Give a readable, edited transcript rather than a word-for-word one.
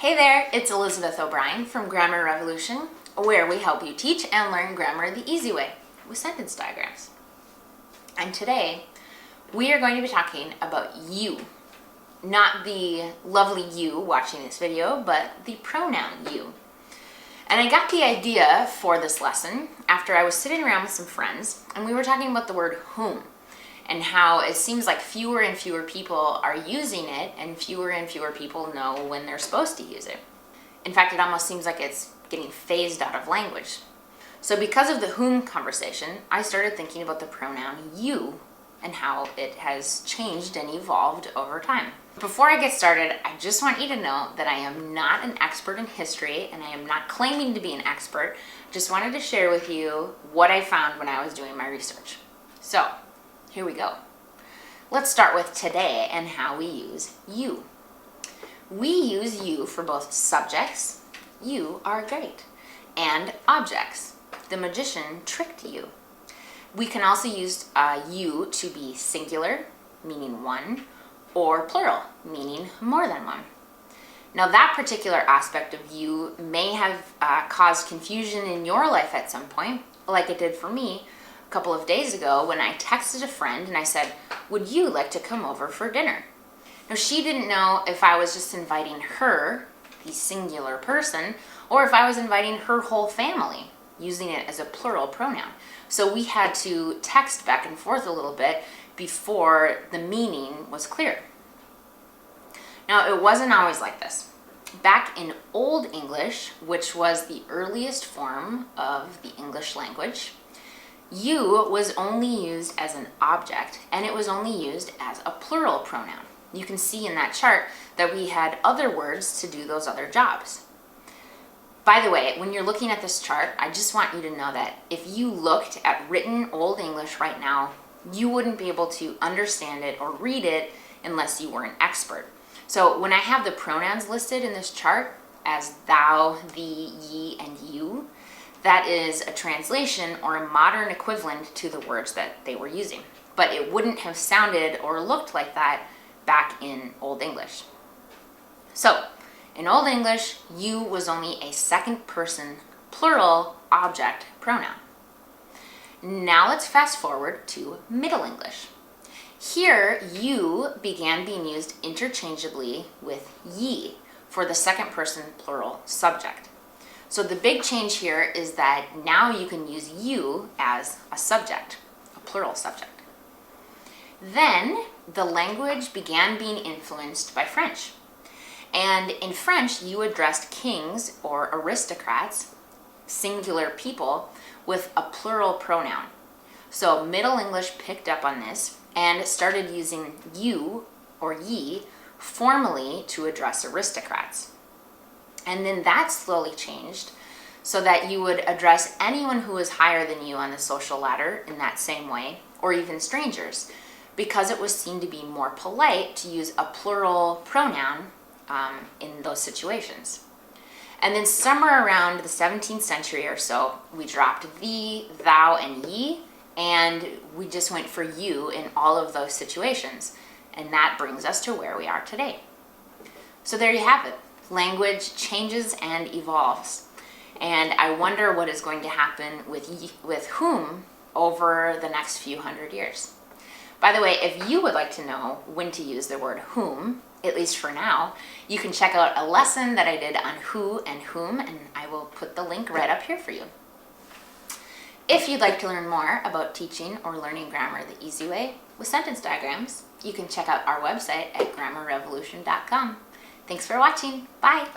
Hey there, it's Elizabeth O'Brien from Grammar Revolution, where we help you teach and learn grammar the easy way with sentence diagrams. And today, we are going to be talking about you. Not the lovely you watching this video, but the pronoun you. And I got the idea for this lesson after I was sitting around with some friends and we were talking about the word whom and how it seems like fewer and fewer people are using it and fewer people know when they're supposed to use it. In fact, it almost seems like it's getting phased out of language. So because of the whom conversation, I started thinking about the pronoun you and how it has changed and evolved over time. Before I get started, I just want you to know that I am not an expert in history and I am not claiming to be an expert. Just wanted to share with you what I found when I was doing my research. So, here we go. Let's start with today and how we use you. We use you for both subjects, you are great, and objects, the magician tricked you. We can also use you to be singular, meaning one, or plural, meaning more than one. Now that particular aspect of you may have caused confusion in your life at some point, like it did for me a couple of days ago when I texted a friend and I said, would you like to come over for dinner? Now she didn't know if I was just inviting her, the singular person, or if I was inviting her whole family, using it as a plural pronoun. So we had to text back and forth a little bit before the meaning was clear. Now it wasn't always like this. Back in Old English, which was the earliest form of the English language, you was only used as an object and it was only used as a plural pronoun. You can see in that chart that we had other words to do those other jobs. By the way, when you're looking at this chart, I just want you to know that if you looked at written Old English right now, you wouldn't be able to understand it or read it unless you were an expert. So when I have the pronouns listed in this chart as thou, thee, ye, and you, that is a translation or a modern equivalent to the words that they were using. But it wouldn't have sounded or looked like that back in Old English. So, in Old English, you was only a second person plural object pronoun. Now let's fast forward to Middle English. Here, you began being used interchangeably with ye for the second person plural subject. So the big change here is that now you can use you as a subject, a plural subject. Then the language began being influenced by French. And in French, you addressed kings or aristocrats, singular people, with a plural pronoun. So Middle English picked up on this and started using you or ye formally to address aristocrats. And then that slowly changed so that you would address anyone who was higher than you on the social ladder in that same way, or even strangers, because it was seen to be more polite to use a plural pronoun in those situations. And then somewhere around the 17th century or so, we dropped thee, thou, and ye, and we just went for you in all of those situations. And that brings us to where we are today. So there you have it. Language changes and evolves. And I wonder what is going to happen with whom over the next few hundred years. By the way, if you would like to know when to use the word whom, at least for now, you can check out a lesson that I did on who and whom, and I will put the link right up here for you. If you'd like to learn more about teaching or learning grammar the easy way with sentence diagrams, you can check out our website at grammarrevolution.com. Thanks for watching. Bye.